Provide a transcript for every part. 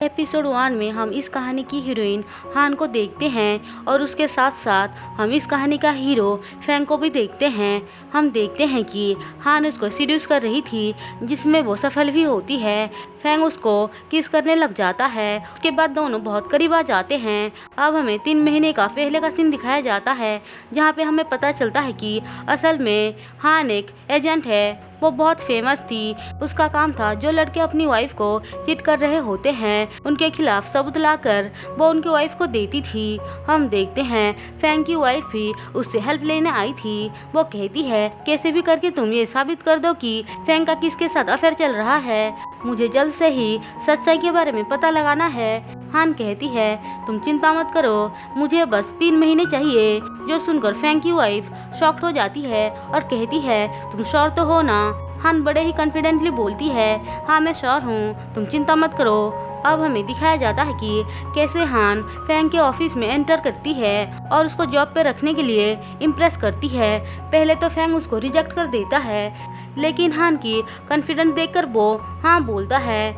Episode 1 में हम इस कहानी की हीरोइन हान को देखते हैं और उसके साथ साथ हम इस कहानी का हीरो फैंग को भी देखते हैं। हम देखते हैं कि हान उसको सीड्यूस कर रही थी, जिसमें वो सफल भी होती है। फैंग उसको किस करने लग जाता है। उसके बाद दोनों बहुत करीब आ जाते हैं। अब हमें 3 महीने का पहले का सीन दिखाया जाता है, जहाँ पे हमें पता चलता है कि असल में हान एक एजेंट है। वो बहुत फेमस थी। उसका काम था जो लड़के अपनी वाइफ को चीट कर रहे होते हैं उनके खिलाफ सबूत लाकर वो उनकी वाइफ को देती थी। हम देखते हैं फैंग की वाइफ भी उससे हेल्प लेने आई थी। वो कहती है कैसे भी करके तुम ये साबित कर दो कि फैंग का किसके साथ अफेयर चल रहा है। मुझे जल्द से ही सच्चाई के बारे में पता लगाना है। हान कहती है तुम चिंता मत करो, मुझे बस 3 महीने चाहिए। जो सुनकर फैंग की वाइफ शॉक्ड हो जाती है और कहती है तुम श्योर तो हो ना। हान बड़े ही कॉन्फिडेंटली बोलती है हाँ मैं श्योर हूँ, तुम चिंता मत करो। अब हमें दिखाया जाता है कि कैसे हान फैंग के ऑफिस में एंटर करती है और उसको जॉब पे रखने के लिए इम्प्रेस करती है। पहले तो फैंग उसको रिजेक्ट कर देता है, लेकिन हान की कॉन्फिडेंस देखकर वो हाँ बोलता है।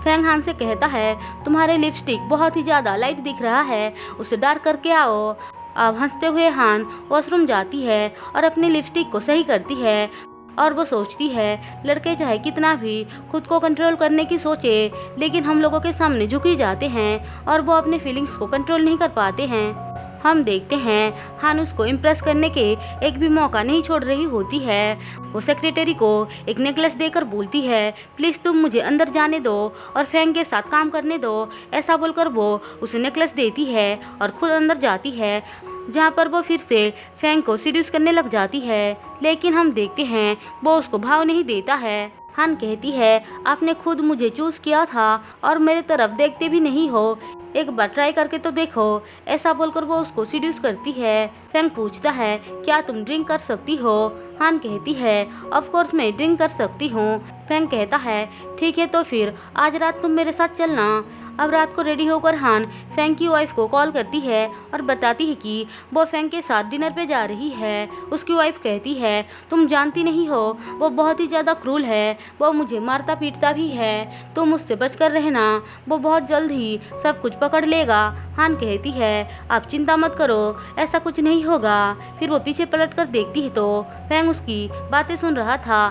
फैंग हान से कहता है तुम्हारे लिपस्टिक बहुत ही ज़्यादा लाइट दिख रहा है, उसे डार्क करके आओ। अब हंसते हुए हान वॉशरूम जाती है और अपनी लिपस्टिक को सही करती है और वो सोचती है लड़के चाहे कितना भी खुद को कंट्रोल करने की सोचे, लेकिन हम लोगों के सामने झुक ही जाते हैं और वो अपने फीलिंग्स को कंट्रोल नहीं कर पाते हैं। हम देखते हैं हान उसको इम्प्रेस करने के एक भी मौका नहीं छोड़ रही होती है। वो सेक्रेटरी को एक नेकलेस देकर बोलती है प्लीज़ तुम मुझे अंदर जाने दो और फैंग के साथ काम करने दो। ऐसा बोलकर वो उसे नेकलेस देती है और खुद अंदर जाती है, जहाँ पर वो फिर से फैंग को सीड्यूस करने लग जाती है। लेकिन हम देखते हैं वो उसको भाव नहीं देता है। हान कहती है आपने खुद मुझे चूज़ किया था और मेरे तरफ देखते भी नहीं हो, एक बार ट्राई करके तो देखो। ऐसा बोलकर वो उसको सीड्यूस करती है। फैंग पूछता है क्या तुम ड्रिंक कर सकती हो। हान कहती है ऑफ कोर्स मैं ड्रिंक कर सकती हूँ। फैंग कहता है ठीक है तो फिर आज रात तुम मेरे साथ चलना। अब रात को रेडी होकर हान फैंग की वाइफ को कॉल करती है और बताती है कि वो फैंग के साथ डिनर पे जा रही है। उसकी वाइफ कहती है तुम जानती नहीं हो वो बहुत ही ज़्यादा क्रूर है, वो मुझे मारता पीटता भी है, तुम उससे बचकर रहना, वो बहुत जल्द ही सब कुछ पकड़ लेगा। हान कहती है आप चिंता मत करो, ऐसा कुछ नहीं होगा। फिर वो पीछे पलट कर देखती है तो फैंग उसकी बातें सुन रहा था।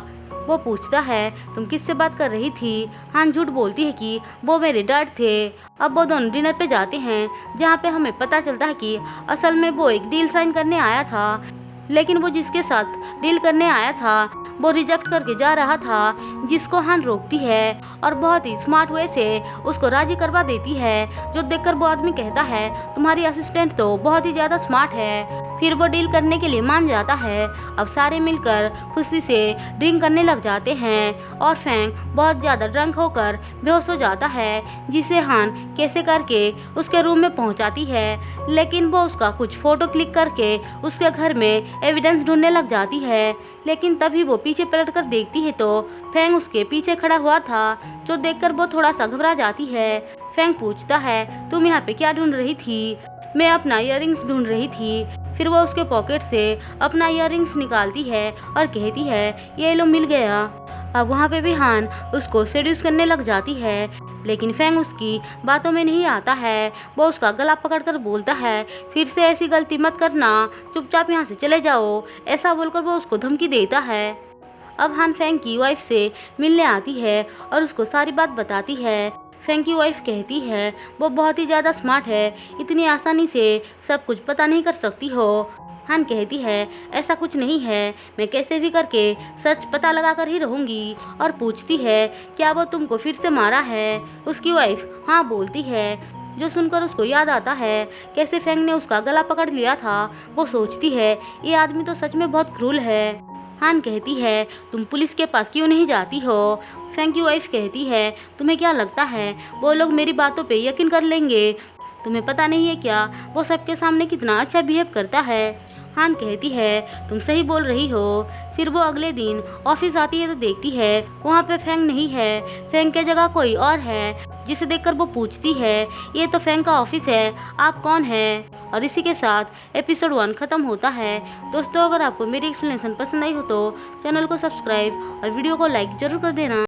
वो पूछता है तुम किससे बात कर रही थी। हान झूठ बोलती है कि वो मेरे डैड थे। अब वो दोनों डिनर पे जाते हैं, जहाँ पे हमें पता चलता है कि असल में वो एक डील साइन करने आया था, लेकिन वो जिसके साथ डील करने आया था वो रिजेक्ट करके जा रहा था, जिसको हान रोकती है और बहुत ही स्मार्ट वे से उसको राजी करवा देती है। जो देखकर वो आदमी कहता है तुम्हारी असिस्टेंट तो बहुत ही ज़्यादा स्मार्ट है। फिर वो डील करने के लिए मान जाता है। अब सारे मिलकर खुशी से ड्रिंक करने लग जाते हैं और फैंग बहुत ज़्यादा ड्रंक होकर बेहोश हो जाता है, जिसे हान कैसे करके उसके रूम में पहुंचाती है। लेकिन वो उसका कुछ फ़ोटो क्लिक करके उसके घर में एविडेंस ढूंढने लग जाती है। लेकिन तभी वो पीछे पलट कर देखती है तो फैंग उसके पीछे खड़ा हुआ था, जो देखकर वो थोड़ा सा घबरा जाती है। फैंग पूछता है तुम यहाँ पे क्या ढूंढ रही थी। मैं अपना इयररिंग्स ढूंढ रही थी। फिर वो उसके पॉकेट से अपना इयररिंग्स निकालती है और कहती है ये लो मिल गया। अब वहाँ पे भी हान उसको सेड्यूस करने लग जाती है, लेकिन फैंग उसकी बातों में नहीं आता है। वो उसका गला पकड़कर बोलता है फिर से ऐसी गलती मत करना, चुपचाप यहाँ से चले जाओ। ऐसा बोलकर वो उसको धमकी देता है। अब हान फैंग की वाइफ से मिलने आती है और उसको सारी बात बताती है। फैंग की वाइफ कहती है वो बहुत ही ज़्यादा स्मार्ट है, इतनी आसानी से सब कुछ पता नहीं कर सकती हो। हान कहती है ऐसा कुछ नहीं है, मैं कैसे भी करके सच पता लगा कर ही रहूँगी। और पूछती है क्या वो तुमको फिर से मारा है। उसकी वाइफ हाँ बोलती है, जो सुनकर उसको याद आता है कैसे फैंग ने उसका गला पकड़ लिया था। वो सोचती है ये आदमी तो सच में बहुत क्रूर है। हान कहती है तुम पुलिस के पास क्यों नहीं जाती हो। फैंग की वाइफ कहती है तुम्हें क्या लगता है वो लोग मेरी बातों पे यकीन कर लेंगे, तुम्हें पता नहीं है क्या वो सबके सामने कितना अच्छा बिहेव करता है। हान कहती है तुम सही बोल रही हो। फिर वो अगले दिन ऑफिस आती है तो देखती है वहाँ पे फैंग नहीं है, फैंग की जगह कोई और है, जिसे देखकर वो पूछती है ये तो फैंग का ऑफिस है, आप कौन हैं। और इसी के साथ एपिसोड 1 ख़त्म होता है। दोस्तों अगर आपको मेरी एक्सप्लेनेशन पसंद आई हो तो चैनल को सब्सक्राइब और वीडियो को लाइक ज़रूर कर देना।